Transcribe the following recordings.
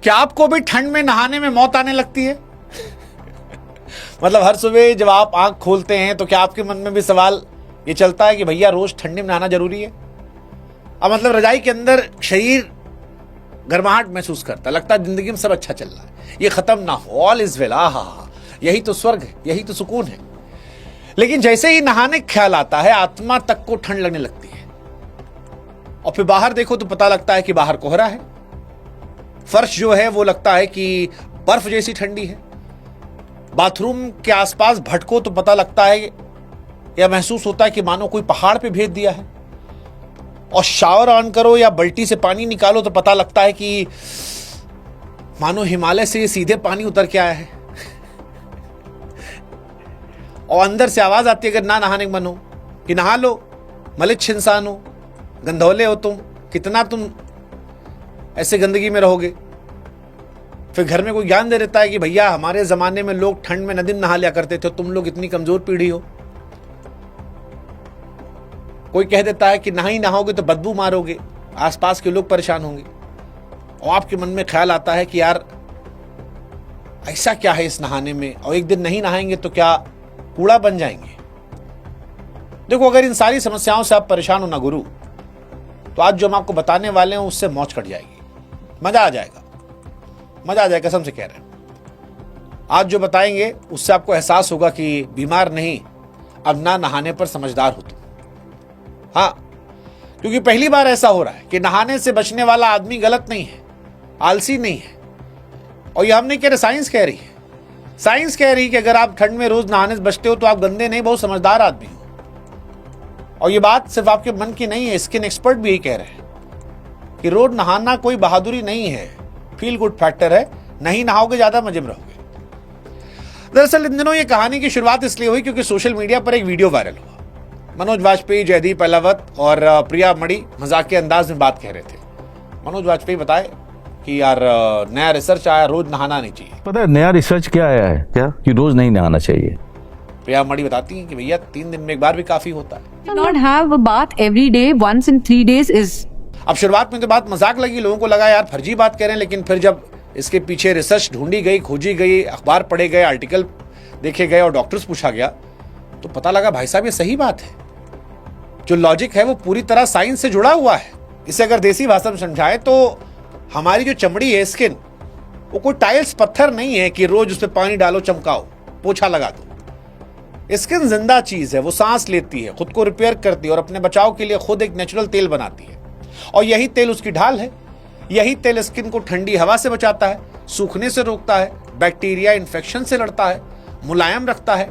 क्या आपको भी ठंड में नहाने में मौत आने लगती है? मतलब हर सुबह जब आप आंख खोलते हैं तो क्या आपके मन में भी सवाल ये चलता है कि भैया रोज ठंडी में नहाना जरूरी है? अब मतलब रजाई के अंदर शरीर गर्माहट महसूस करता, लगता है जिंदगी में सब अच्छा चल रहा है, ये खत्म ना हो, ऑल इज वेल, आहा, यही तो स्वर्ग है, यही तो सुकून है। लेकिन जैसे ही नहाने ख्याल आता है आत्मा तक को ठंड लगने लगती है, और फिर बाहर देखो तो पता लगता है कि बाहर कोहरा है, फर्श जो है वो लगता है कि बर्फ जैसी ठंडी है, बाथरूम के आसपास भटको तो पता लगता है या महसूस होता है कि मानो कोई पहाड़ पे भेज दिया है, और शावर ऑन करो या बाल्टी से पानी निकालो तो पता लगता है कि मानो हिमालय से सीधे पानी उतर के आया है। और अंदर से आवाज आती है अगर ना नहाने का मन हो कि नहा लो, मलिच्छ इंसान हो, गंधौले हो तुम, कितना तुम ऐसे गंदगी में रहोगे। फिर घर में कोई ज्ञान दे देता है कि भैया हमारे जमाने में लोग ठंड में नदी में नहा लिया करते थे, तुम लोग इतनी कमजोर पीढ़ी हो। कोई कह देता है कि नहीं नहाओगे तो बदबू मारोगे, आसपास के लोग परेशान होंगे, और आपके मन में ख्याल आता है कि यार ऐसा क्या है इस नहाने में, और एक दिन नहीं नहाएंगे तो क्या कूड़ा बन जाएंगे। देखो अगर इन सारी समस्याओं से आप परेशान हो ना गुरु, तो आज जो हम आपको बताने वाले हैं उससे मौज कट जाएगी, मजा आ जाएगा, मजा आ जाएगा, कसम से कह रहे हैं। आज जो बताएंगे उससे आपको एहसास होगा कि बीमार नहीं, अब ना नहाने पर समझदार हो तुम। हाँ, क्योंकि पहली बार ऐसा हो रहा है कि नहाने से बचने वाला आदमी गलत नहीं है, आलसी नहीं है। और ये हम नहीं कह रहे, साइंस कह रही है। साइंस कह रही है कि अगर आप ठंड में रोज नहाने से बचते हो तो आप गंदे नहीं, बहुत समझदार आदमी हो। और ये बात सिर्फ आपके मन की नहीं है, स्किन एक्सपर्ट भी यही कह रहे हैं कि रोज नहाना कोई बहादुरी नहीं है, फील गुड फैक्टर है, नहीं नहाओगे ज्यादा मजे में रहोगे। दरअसल इन दिनों ये कहानी की शुरुआत इसलिए हुई क्योंकि सोशल मीडिया पर एक वीडियो वायरल हुआ। मनोज वाजपेयी, जयदीप अहलावत और प्रिया मणि मजाक के अंदाज में बात कह रहे थे। मनोज वाजपेयी बताए कि यार नया रिसर्च आया, रोज नहाना नहीं चाहिए। पता है नया रिसर्च क्या आया है क्या, कि रोज नहीं नहाना चाहिए। प्रिया मणि बताती हैं कि भैया 3 दिन में एक बार भी काफी होता है। Not have a bath every day, once in 3 days is. अब शुरुआत में तो बात मजाक लगी, लोगों को लगा यार फर्जी बात कह रहे हैं, लेकिन फिर जब इसके पीछे रिसर्च ढूंढी गई, खोजी गई, अखबार पढ़े गए, आर्टिकल देखे गए और डॉक्टर्स पूछा गया, तो पता लगा भाई साहब ये सही बात है। जो लॉजिक है वो पूरी तरह साइंस से जुड़ा हुआ है। इसे अगर देसी भाषा में समझाएं तो हमारी जो चमड़ी है, स्किन, वो कोई टाइल्स पत्थर नहीं है कि रोज उस पर पानी डालो, चमकाओ, पोछा लगा दो। स्किन जिंदा चीज है, वो सांस लेती है, खुद को रिपेयर करती है और अपने बचाव के लिए खुद एक नेचुरल तेल बनाती है, और यही तेल उसकी ढाल है। यही तेल स्किन को ठंडी हवा से बचाता है, सूखने से रोकता है, बैक्टीरिया इन्फेक्शन से लड़ता है, मुलायम रखता है।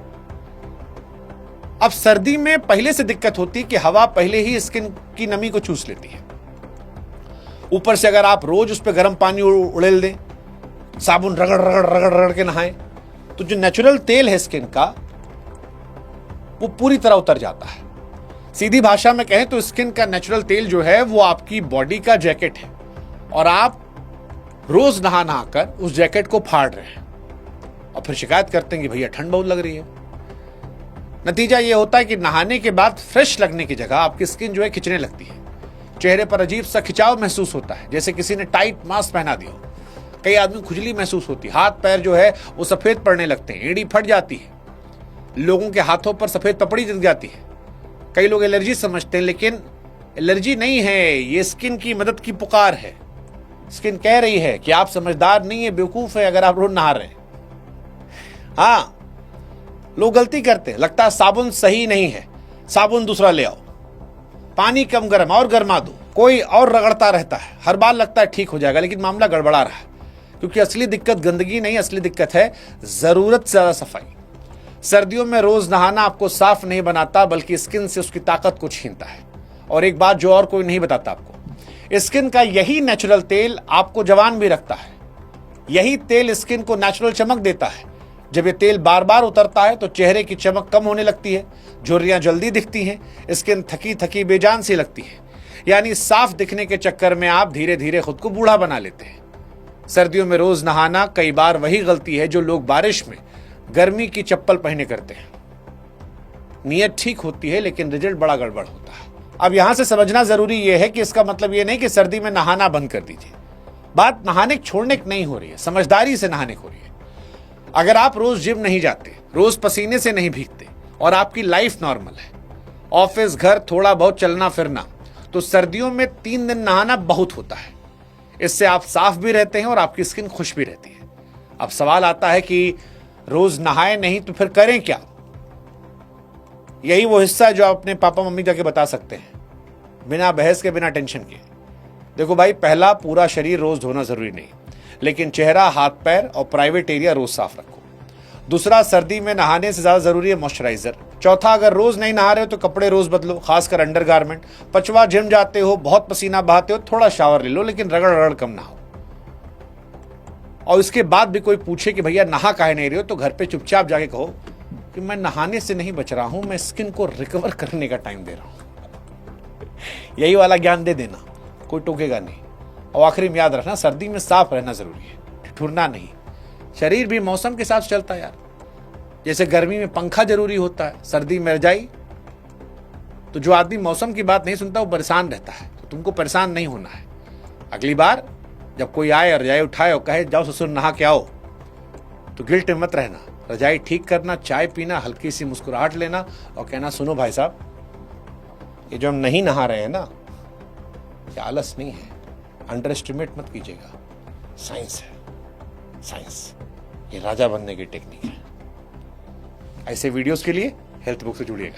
अब सर्दी में पहले से दिक्कत होती है कि हवा पहले ही स्किन की नमी को चूस लेती है। ऊपर से अगर आप रोज उस पर गर्म पानी उड़ेल दें, साबुन रगड़ रगड़ रगड़ रगड़ के नहाएं, तो जो नेचुरल तेल है स्किन का वो पूरी तरह उतर जाता है। सीधी भाषा में कहें तो स्किन का नेचुरल तेल जो है वो आपकी बॉडी का जैकेट है, और आप रोज नहा नहाकर उस जैकेट को फाड़ रहे हैं और फिर शिकायत करते हैं कि भैया ठंड बहुत लग रही है। नतीजा ये होता है कि नहाने के बाद फ्रेश लगने की जगह आपकी स्किन जो है खिंचने लगती है, चेहरे पर अजीब सा खिंचाव महसूस होता है, जैसे किसी ने टाइट मास्क पहना दिया हो। कई आदमी खुजली महसूस होती है, हाथ पैर जो है वो सफेद पड़ने लगते हैं, एड़ी फट जाती है, लोगों के हाथों पर सफेद पपड़ी जम जाती है। कई लोग एलर्जी समझते हैं, लेकिन एलर्जी नहीं है, ये स्किन की मदद की पुकार है। स्किन कह रही है कि आप समझदार नहीं है, बेवकूफ है अगर आप रोज नहा रहे हैं। हाँ, लोग गलती करते हैं, लगता है साबुन सही नहीं है, साबुन दूसरा ले आओ, पानी कम गर्म और गर्मा दो, कोई और रगड़ता रहता है, हर बार लगता है ठीक हो जाएगा, लेकिन मामला गड़बड़ा रहा है। क्योंकि असली दिक्कत गंदगी नहीं, असली दिक्कत है जरूरत से ज्यादा सफाई। सर्दियों में रोज नहाना आपको साफ नहीं बनाता, बल्कि स्किन से उसकी ताकत को छीनता है। और एक बात जो और कोई नहीं बताता आपको, स्किन का यही नेचुरल तेल आपको जवान भी रखता है। यही तेल स्किन को नेचुरल चमक देता है। जब ये तेल बार बार उतरता है तो चेहरे की चमक कम होने लगती है, झुर्रियां जल्दी दिखती हैं, स्किन थकी थकी बेजान सी लगती है। यानी साफ दिखने के चक्कर में आप धीरे धीरे खुद को बूढ़ा बना लेते हैं। सर्दियों में रोज नहाना कई बार वही गलती है जो लोग बारिश में गर्मी की चप्पल पहने करते हैं। नीयत ठीक होती है लेकिन रिजल्ट बड़ा गड़बड़ होता है। अब यहां से समझना जरूरी यह है कि इसका मतलब यह नहीं कि सर्दी में नहाना बंद कर दीजिए। बात नहाने छोड़ने की नहीं हो रही है, समझदारी से नहाने की हो रही है। अगर आप रोज जिम नहीं जाते, रोज पसीने से नहीं भीगते और आपकी लाइफ नॉर्मल है, ऑफिस घर थोड़ा बहुत चलना फिरना, तो सर्दियों में 3 दिन नहाना बहुत होता है। इससे आप साफ भी रहते हैं और आपकी स्किन खुश भी रहती है। अब सवाल आता है कि रोज नहाए नहीं तो फिर करें क्या? यही वो हिस्सा है जो आप अपने पापा मम्मी जाके बता सकते हैं, बिना बहस के, बिना टेंशन के। देखो भाई, पहला, पूरा शरीर रोज धोना जरूरी नहीं, लेकिन चेहरा, हाथ पैर और प्राइवेट एरिया रोज साफ रखो। दूसरा, सर्दी में नहाने से ज्यादा जरूरी है मॉइस्चराइजर। चौथा, अगर रोज नहीं नहा रहे हो तो कपड़े रोज बदलो, खासकर अंडरगारमेंट। पांचवा, जिम जाते हो, बहुत पसीना बहाते हो, थोड़ा शावर ले लो, लेकिन रगड़ रगड़ कम नहाओ। और इसके बाद भी कोई पूछे कि भैया नहा काहे नहीं रहे हो, तो घर पे चुपचाप जाके कहो कि मैं नहाने से नहीं बच रहा हूं, मैं स्किन को रिकवर करने का टाइम दे रहा हूं। यही वाला ज्ञान दे देना, कोई टोकेगा नहीं। और आखिरी में याद रखना, सर्दी में साफ रहना जरूरी है, ठिठुरना नहीं। शरीर भी मौसम के साथ चलता है यार। जैसे गर्मी में पंखा जरूरी होता है, सर्दी में रजाई। तो जो आदमी मौसम की बात नहीं सुनता वो परेशान रहता है। तो तुमको परेशान नहीं होना है। अगली बार जब कोई आए और रजाई उठाए और कहे जाओ ससुर नहा के आओ, तो गिल्ट में मत रहना। रजाई ठीक करना, चाय पीना, हल्की सी मुस्कुराहट लेना और कहना सुनो भाई साहब, ये जो हम नहीं नहा रहे हैं ना, ये आलस नहीं है, अंडर एस्टिमेट मत कीजिएगा। साइंस है, साइंस। ये राजा बनने की टेक्निक है। ऐसे वीडियोस के लिए हेल्थ बुक से जुड़िएगा।